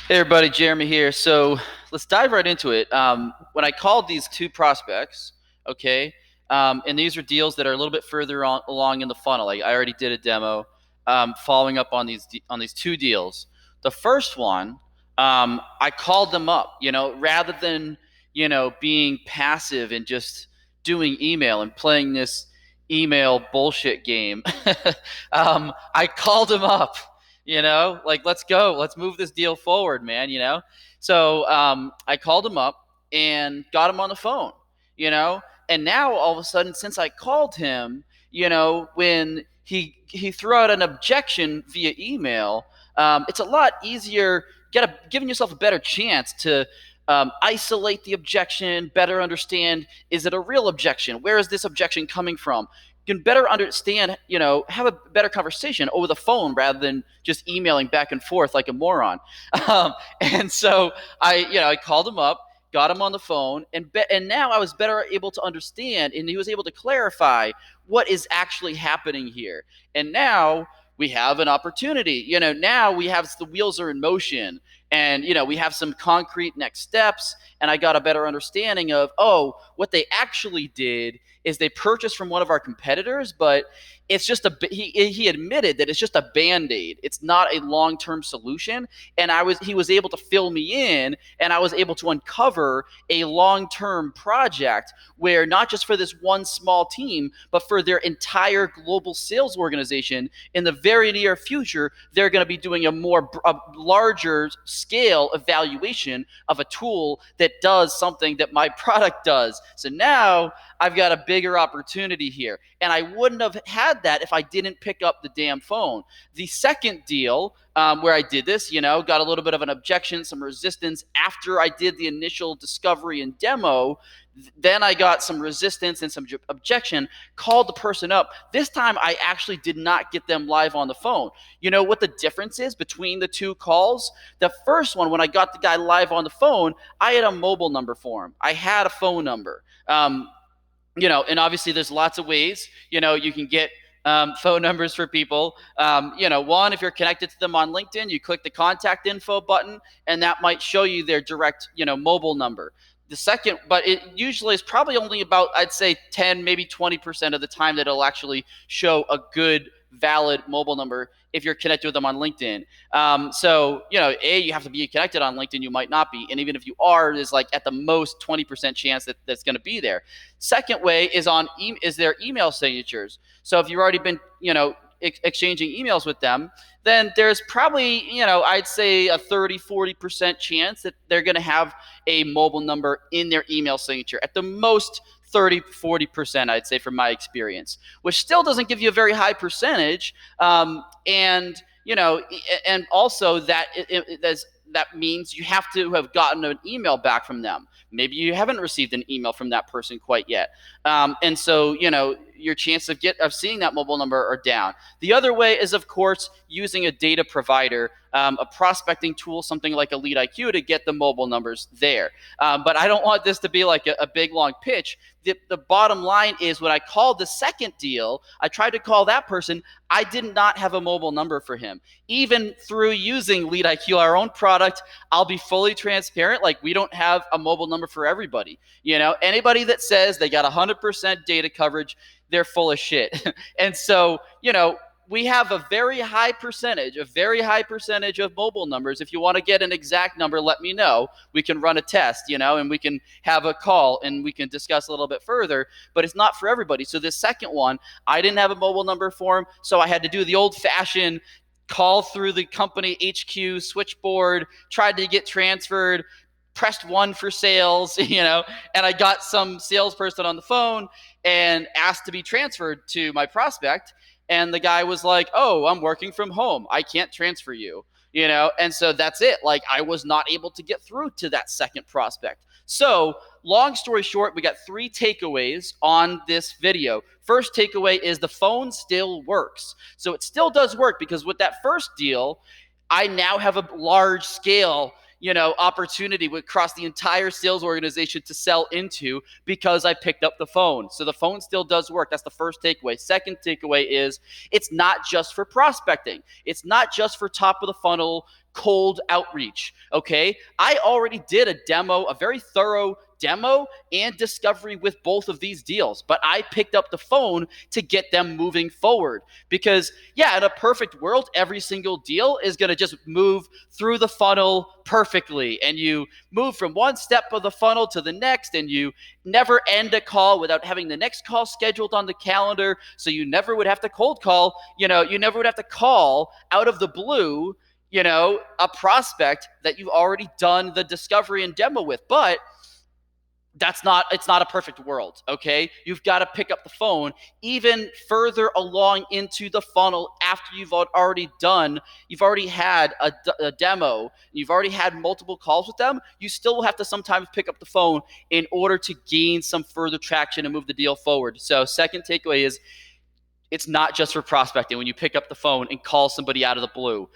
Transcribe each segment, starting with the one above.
Hey everybody, Jeremy here. So let's dive right into it. When I called these two prospects, okay, and these are deals that are a little bit further along in the funnel. Like I already did a demo, following up on these two deals. The first one, I called them up. Rather than being passive and just doing email and playing this email bullshit game. I called them up, like let's go, let's move this deal forward, man. So I called him up and got him on the phone, you know and now all of a sudden, since I called him, when he threw out an objection via email, it's a lot easier, giving yourself a better chance to isolate the objection, better understand, is it a real objection, where is this objection coming from. You can better understand, have a better conversation over the phone rather than just emailing back and forth like a moron. And so I called him up, got him on the phone, and now I was better able to understand, and he was able to clarify what is actually happening here. And now we have an opportunity. Now we have, the wheels are in motion, and we have some concrete next steps, and I got a better understanding of, oh, what they actually did is they purchased from one of our competitors, but it's just he admitted that it's just a band-aid. It's not a long-term solution. And he was able to fill me in, and I was able to uncover a long-term project where, not just for this one small team, but for their entire global sales organization, in the very near future, they're going to be doing a larger scale evaluation of a tool that does something that my product does. So now I've got a bigger opportunity here. And I wouldn't have had that if I didn't pick up the damn phone. The second deal, where I did this, got a little bit of an objection, some resistance after I did the initial discovery and demo. Then I got some resistance and some objection, called the person up. This time I actually did not get them live on the phone. You know what the difference is between the two calls? The first one, when I got the guy live on the phone, I had a mobile number for him. I had a phone number. And obviously there's lots of ways, you can get phone numbers for people. One, if you're connected to them on LinkedIn, you click the contact info button, and that might show you their direct, mobile number. The second, but it usually is probably only about, I'd say 10, maybe 20% of the time that it'll actually show a good, valid mobile number if you're connected with them on LinkedIn. So, you have to be connected on LinkedIn. You might not be. And even if you are, there's like at the most 20% chance that that's going to be there. Second way is is their email signatures. So if you've already been, exchanging emails with them, then there's probably, I'd say a 30-40% chance that they're going to have a mobile number in their email signature. At the most, 30-40%, I'd say, from my experience, which still doesn't give you a very high percentage. And also that means you have to have gotten an email back from them. Maybe you haven't received an email from that person quite yet. And so, your chance of seeing that mobile number are down. The other way is, of course, using a data provider, a prospecting tool, something like a Lead IQ, to get the mobile numbers there. But I don't want this to be like a big, long pitch. The bottom line is, when I called the second deal, I tried to call that person. I did not have a mobile number for him. Even through using Lead IQ, our own product, I'll be fully transparent. Like, we don't have a mobile number for everybody. Anybody that says they got 100% data coverage, they're full of shit. And so, we have a very high percentage of mobile numbers. If you want to get an exact number, let me know. We can run a test, and we can have a call and we can discuss a little bit further, but it's not for everybody. So this second one, I didn't have a mobile number for him, so I had to do the old-fashioned call through the company HQ switchboard, tried to get transferred, pressed 1 for sales, and I got some salesperson on the phone and asked to be transferred to my prospect. And the guy was like, "Oh, I'm working from home. I can't transfer you." And so that's it. Like, I was not able to get through to that second prospect. So, long story short, we got 3 takeaways on this video. First takeaway is the phone still works. So it still does work, because with that first deal, I now have a large scale, opportunity across the entire sales organization to sell into because I picked up the phone. So the phone still does work. That's the first takeaway. Second takeaway is it's not just for prospecting. It's not just for top of the funnel cold outreach. Okay. I already did a demo, a very thorough demo and discovery with both of these deals, but I picked up the phone to get them moving forward because, yeah, in a perfect world, every single deal is going to just move through the funnel perfectly. And you move from one step of the funnel to the next, and you never end a call without having the next call scheduled on the calendar. So you never would have to cold call, you never would have to call out of the blue, a prospect that you've already done the discovery and demo with. But it's not a perfect world. Okay. You've got to pick up the phone even further along into the funnel after you've already had a demo, you've already had multiple calls with them. You still have to sometimes pick up the phone in order to gain some further traction and move the deal forward. So second takeaway is it's not just for prospecting when you pick up the phone and call somebody out of the blue.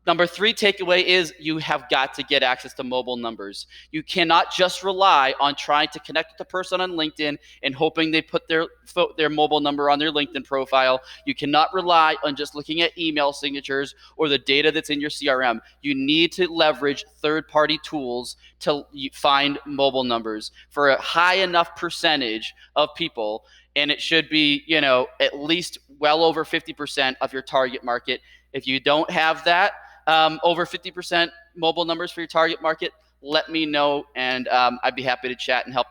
Number three takeaway is you have got to get access to mobile numbers. You cannot just rely on trying to connect with the person on LinkedIn and hoping they put their mobile number on their LinkedIn profile. You cannot rely on just looking at email signatures or the data that's in your CRM. You need to leverage third-party tools to find mobile numbers for a high enough percentage of people, and it should be, at least well over 50% of your target market. If you don't have that, over 50% mobile numbers for your target market, let me know, and I'd be happy to chat and help